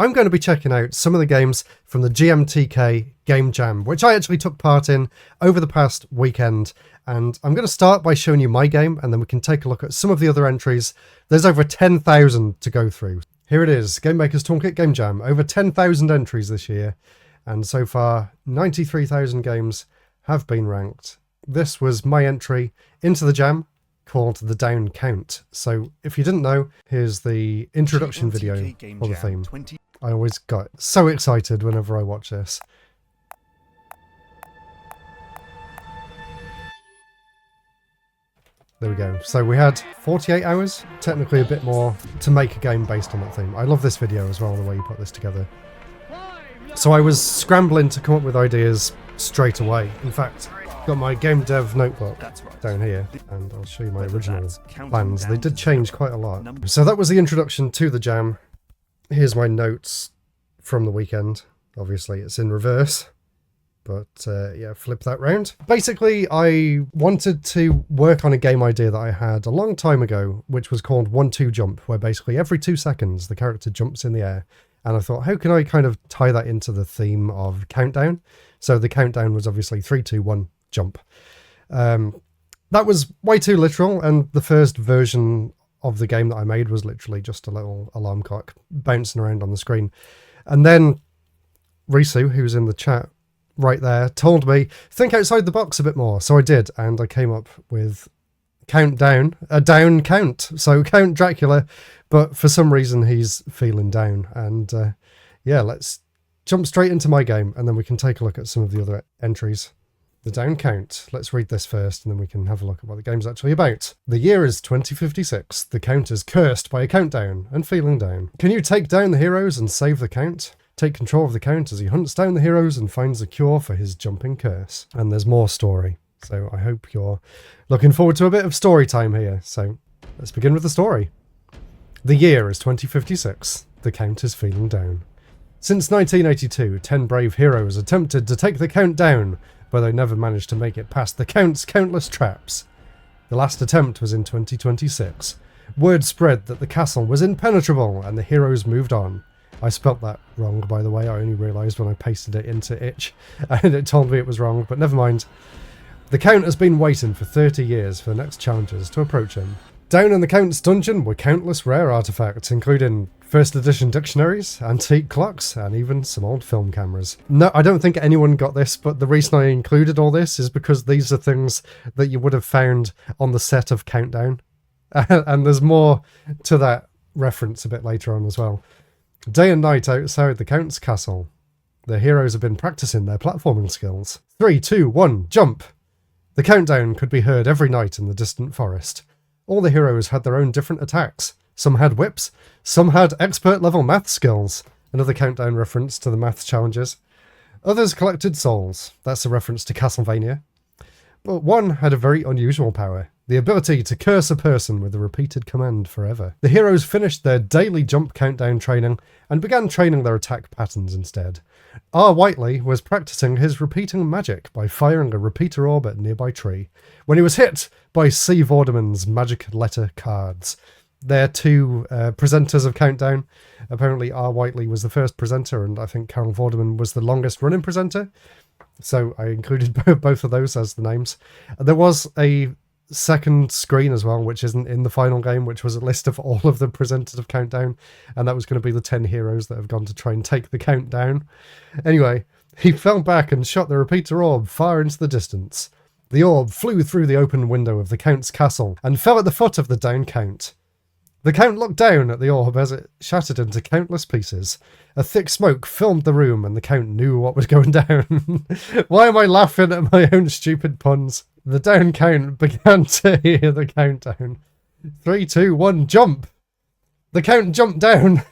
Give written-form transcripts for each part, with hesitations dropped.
I'm going to be checking out some of the games from the GMTK Game Jam, which I actually took part in over the past weekend. And I'm going to start by showing you my game, and then we can take a look at some of the other entries. There's over 10,000 to go through. Here it is, Game Maker's Toolkit Game Jam. Over 10,000 entries this year. And so far, 93,000 games have been ranked. This was my entry into the jam, called the Down Count. So if you didn't know, here's the introduction video for the theme. I always got so excited whenever I watch this. There we go. So we had 48 hours, technically a bit more, to make a game based on that theme. I love this video as well, the way you put this together. So I was scrambling to come up with ideas straight away. In fact, got my game dev notebook down here, and I'll show you my original plans. They did change quite a lot. So that was the introduction to the jam. Here's my notes from the weekend. Obviously it's in reverse, but yeah, flip that round. Basically, I wanted to work on a game idea that I had a long time ago, which was called 1-2 jump, where basically every 2 seconds the character jumps in the air. And I thought, how can I kind of tie that into the theme of countdown? So the countdown was obviously 3, 2, 1, jump. That was way too literal, and the first version of the game that I made was literally just a little alarm clock bouncing around on the screen. And then Risu, who's in the chat right there, told me, think outside the box a bit more. So I did, and I came up with countdown, a down count. So Count Dracula, but for some reason he's feeling down. And yeah, let's jump straight into my game, and then we can take a look at some of the other entries. The Down Count. Let's read this first, and then we can have a look at what the game's actually about. The year is 2056. The Count is cursed by a countdown and feeling down. Can you take down the heroes and save the Count? Take control of the Count as he hunts down the heroes and finds a cure for his jumping curse. And there's more story. So I hope you're looking forward to a bit of story time here. So let's begin with the story. The year is 2056. The Count is feeling down. Since 1982, 10 brave heroes attempted to take the Count down, but they never managed to make it past the Count's countless traps. The last attempt was in 2026. Word spread that the castle was impenetrable, and the heroes moved on. I spelt that wrong, by the way. I only realised when I pasted it into itch, and it told me it was wrong, but never mind. The Count has been waiting for 30 years for the next challengers to approach him. Down in the Count's dungeon were countless rare artefacts, including first edition dictionaries, antique clocks, and even some old film cameras. No, I don't think anyone got this, but the reason I included all this is because these are things that you would have found on the set of Countdown. And there's more to that reference a bit later on as well. Day and night outside the Count's castle. The heroes have been practicing their platforming skills. 3, 2, 1, jump! The countdown could be heard every night in the distant forest. All the heroes had their own different attacks. Some had whips, some had expert level math skills. Another countdown reference to the math challenges. Others collected souls. That's a reference to Castlevania. But one had a very unusual power. The ability to curse a person with a repeated command forever. The heroes finished their daily jump countdown training and began training their attack patterns instead. R. Whiteley was practicing his repeating magic by firing a repeater orb at a nearby tree, when he was hit by C. Vorderman's magic letter cards. They're two presenters of Countdown. Apparently R. Whiteley was the first presenter, and I think Carol Vorderman was the longest running presenter. So I included both of those as the names. There was a second screen as well, which isn't in the final game, which was a list of all of the presenters of Countdown, and that was going to be the 10 heroes that have gone to try and take the count down. Anyway, he fell back and shot the repeater orb far into the distance. The orb flew through the open window of the Count's castle and fell at the foot of the Down Count. The Count looked down at the orb as it shattered into countless pieces. A thick smoke filled the room, and the Count knew what was going down. Why am I laughing at my own stupid puns? The Down Count began to hear the countdown. 3, 2, 1, jump! The Count jumped down.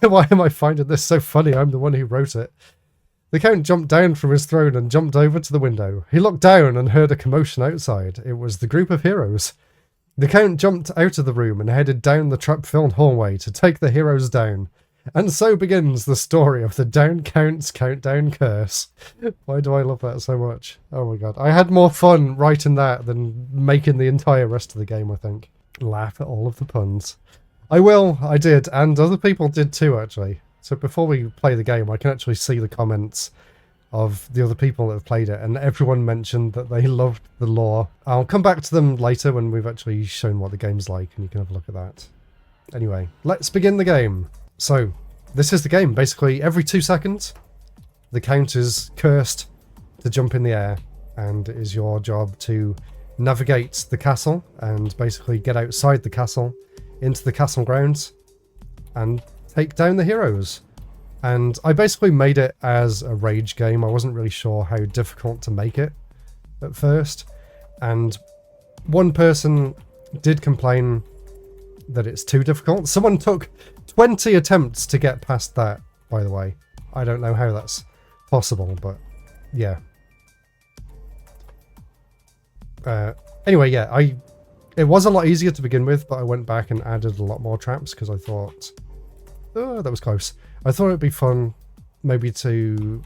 Why am I finding this so funny? I'm the one who wrote it. The Count jumped down from his throne and jumped over to the window. He looked down and heard a commotion outside. It was the group of heroes. The Count jumped out of the room and headed down the trap-filled hallway to take the heroes down. And so begins the story of the Down Count's countdown curse. Why do I love that so much? Oh my god. I had more fun writing that than making the entire rest of the game, I think. Laugh at all of the puns. I will, I did, and other people did too, actually. So before we play the game, I can actually see the comments of the other people that have played it, and everyone mentioned that they loved the lore. I'll come back to them later when we've actually shown what the game's like, and you can have a look at that. Anyway, let's begin the game. So, this is the game. Basically, every 2 seconds, the count is cursed to jump in the air, and it is your job to navigate the castle and basically get outside the castle into the castle grounds and take down the heroes. And I basically made it as a rage game. I wasn't really sure how difficult to make it at first, and one person did complain that it's too difficult. Someone took 20 attempts to get past that, by the way. I don't know how that's possible, but yeah. Anyway, yeah, it was a lot easier to begin with, but I went back and added a lot more traps because I thought, oh, that was close. I thought it'd be fun maybe to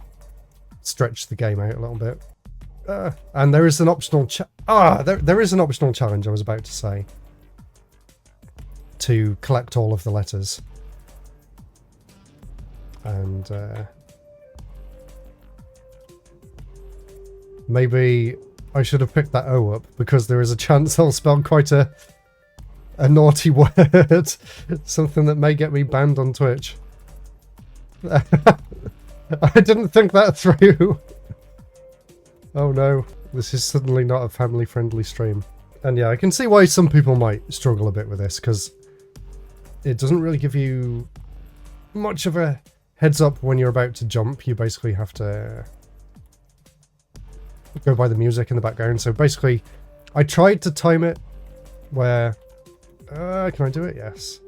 stretch the game out a little bit. And there is an optional there is an optional challenge, I was about to say, to collect all of the letters. And maybe I should have picked that O up, because there is a chance I'll spell quite a naughty word. Something that may get me banned on Twitch. I didn't think that through. Oh no, this is suddenly not a family-friendly stream. And yeah, I can see why some people might struggle a bit with this, because it doesn't really give you much of a heads up when you're about to jump. You basically have to go by the music in the background. So basically, I tried to time it where... can I do it? Yes.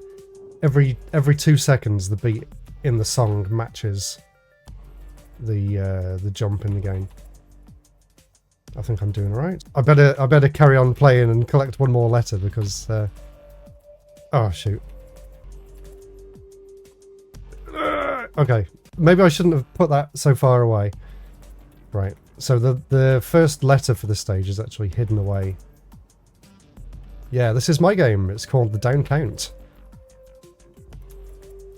Every 2 seconds, the beat in the song matches the jump in the game. I think I'm doing alright. I better carry on playing and collect one more letter, because oh shoot. Okay, maybe I shouldn't have put that so far away. Right, so the first letter for this stage is actually hidden away. Yeah, this is my game. It's called the Down Count.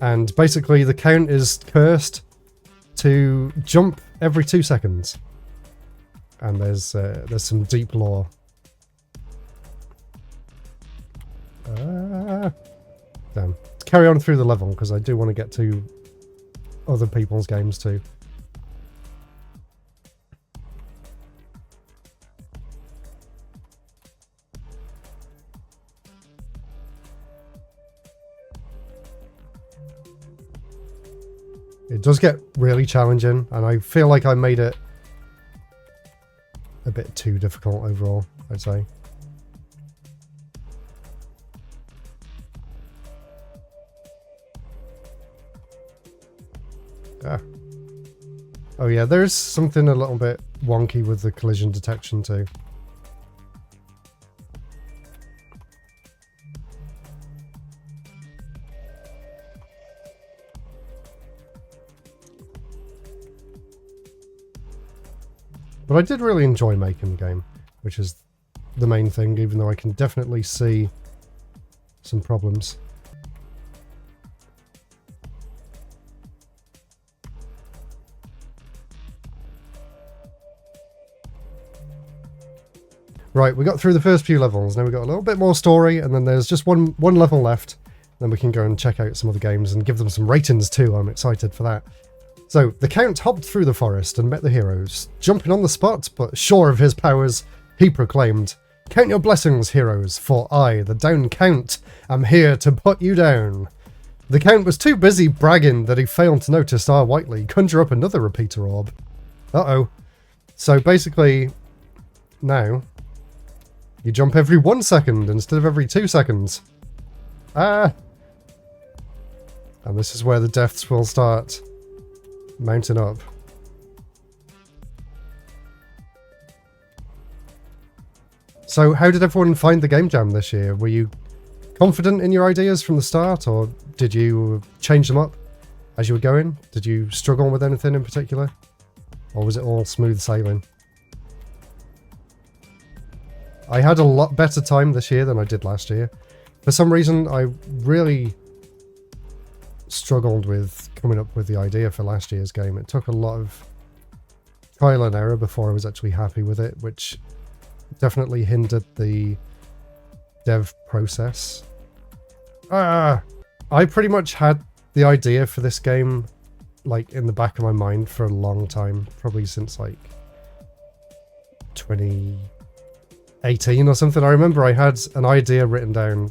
And basically the count is cursed to jump every 2 seconds. And there's some deep lore. Damn. Let's carry on through the level, because I do want to get to other people's games too. It does get really challenging, and I feel like I made it a bit too difficult overall, I'd say. Oh yeah, there's something a little bit wonky with the collision detection too. But I did really enjoy making the game, which is the main thing, even though I can definitely see some problems. Right, we got through the first few levels. Now we've got a little bit more story, and then there's just one level left. Then we can go and check out some other games and give them some ratings too. I'm excited for that. So, the Count hopped through the forest and met the heroes. Jumping on the spot, but sure of his powers, he proclaimed, "Count your blessings, heroes, for I, the Down Count, am here to put you down." The Count was too busy bragging that he failed to notice our Whiteley conjure up another repeater orb. Uh-oh. So basically, now, you jump every 1 second instead of every 2 seconds. Ah! And this is where the deaths will start mounting up. So how did everyone find the game jam this year? Were you confident in your ideas from the start, or did you change them up as you were going? Did you struggle with anything in particular? Or was it all smooth sailing? I had a lot better time this year than I did last year. For some reason, I really struggled with coming up with the idea for last year's game. It took a lot of trial and error before I was actually happy with it, which definitely hindered the dev process. I pretty much had the idea for this game like in the back of my mind for a long time, probably since like 2018 or something. I remember I had an idea written down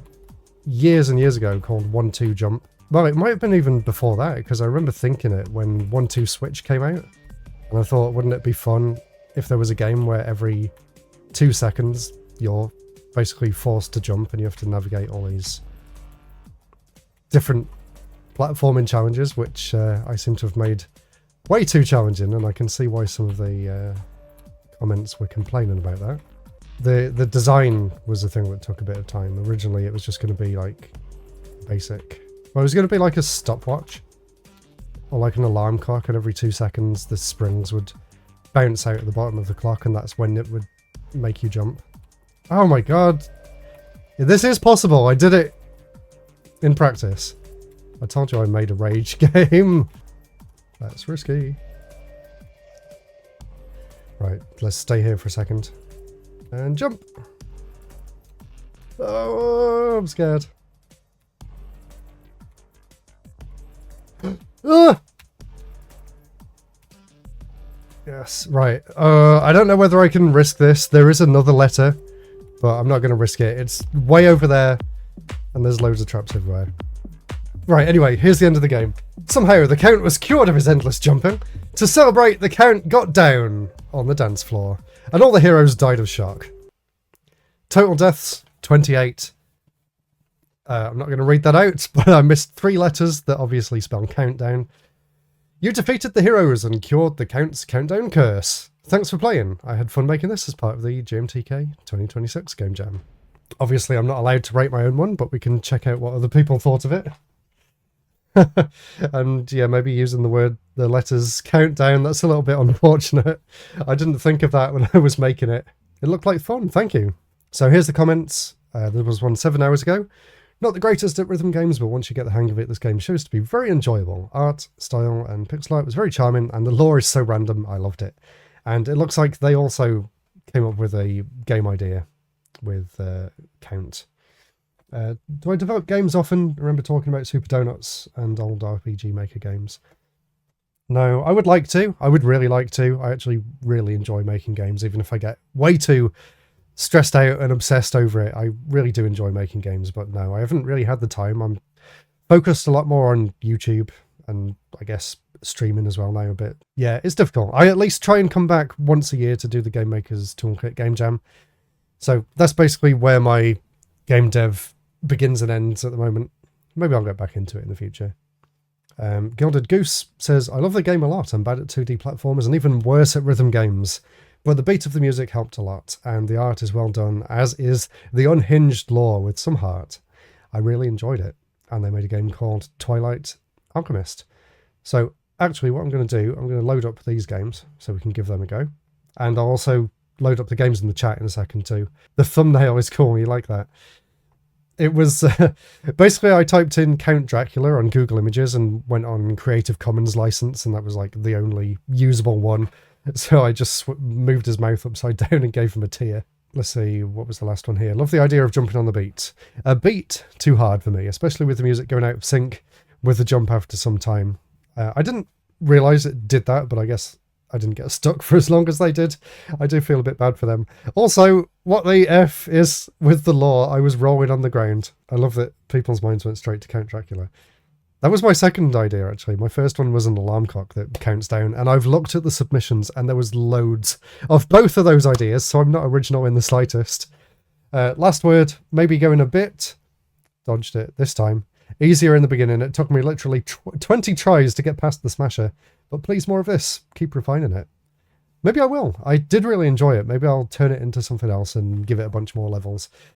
years and years ago called 1-2 Jump. Well, it might have been even before that, because I remember thinking it when 1-2 Switch came out. And I thought, wouldn't it be fun if there was a game where every 2 seconds you're basically forced to jump and you have to navigate all these different platforming challenges, which I seem to have made way too challenging, and I can see why some of the comments were complaining about that. The design was the thing that took a bit of time. Originally it was just going to be like basic. Well, it was going to be like a stopwatch or like an alarm clock, and every 2 seconds the springs would bounce out at the bottom of the clock, and that's when it would make you jump. Oh my god, this is possible. I did it in practice. I told you I made a rage game. That's risky. Right, let's stay here for a second and jump. Oh, I'm scared. Yes, right. I don't know whether I can risk this. There is another letter, but I'm not going to risk it. It's way over there, and there's loads of traps everywhere. Right, anyway, here's the end of the game. Somehow the Count was cured of his endless jumping. To celebrate, the Count got down on the dance floor, and all the heroes died of shock. Total deaths, 28. I'm not going to read that out, but I missed 3 letters that obviously spell countdown. You defeated the heroes and cured the Count's countdown curse. Thanks for playing. I had fun making this as part of the GMTK 2026 Game Jam. Obviously, I'm not allowed to rate my own one, but we can check out what other people thought of it. And yeah, maybe using the letters countdown, that's a little bit unfortunate. I didn't think of that when I was making it. It looked like fun, thank you. So here's the comments. There was one 7 hours ago. Not the greatest at rhythm games, but once you get the hang of it, this game shows to be very enjoyable. Art, style, and pixel art was very charming, and the lore is so random, I loved it. And it looks like they also came up with a game idea with Count. Do I develop games often? I remember talking about Super Donuts and old RPG Maker games. No, I would like to. I would really like to. I actually really enjoy making games, even if I get way too stressed out and obsessed over it. I really do enjoy making games, but no, I haven't really had the time. I'm focused a lot more on YouTube and I guess streaming as well now a bit. Yeah, it's difficult. I at least try and come back once a year to do the Game Maker's Toolkit Game Jam. So that's basically where my game dev begins and ends at the moment. Maybe I'll get back into it in the future. Gilded Goose says, I love the game a lot. I'm bad at 2D platformers and even worse at rhythm games. But the beat of the music helped a lot, and the art is well done, as is the unhinged lore with some heart. I really enjoyed it, and they made a game called Twilight Alchemist. So actually what I'm going to do, I'm going to load up these games so we can give them a go. And I'll also load up the games in the chat in a second too. The thumbnail is cool, you like that? It was basically I typed in Count Dracula on Google Images and went on Creative Commons license, and that was like the only usable one. So I just moved his mouth upside down and gave him a tear. Let's see, what was the last one here? Love the idea of jumping on the beat. A beat, too hard for me, especially with the music going out of sync with the jump after some time. I didn't realise it did that, but I guess I didn't get stuck for as long as they did. I do feel a bit bad for them. Also, what the F is with the lore? I was rolling on the ground. I love that people's minds went straight to Count Dracula. That was my second idea, actually. My first one was an alarm clock that counts down, and I've looked at the submissions, and there was loads of both of those ideas, so I'm not original in the slightest. Last word, maybe going a bit. Dodged it this time. Easier in the beginning. It took me literally 20 tries to get past the smasher, but please more of this. Keep refining it. Maybe I will. I did really enjoy it. Maybe I'll turn it into something else and give it a bunch more levels.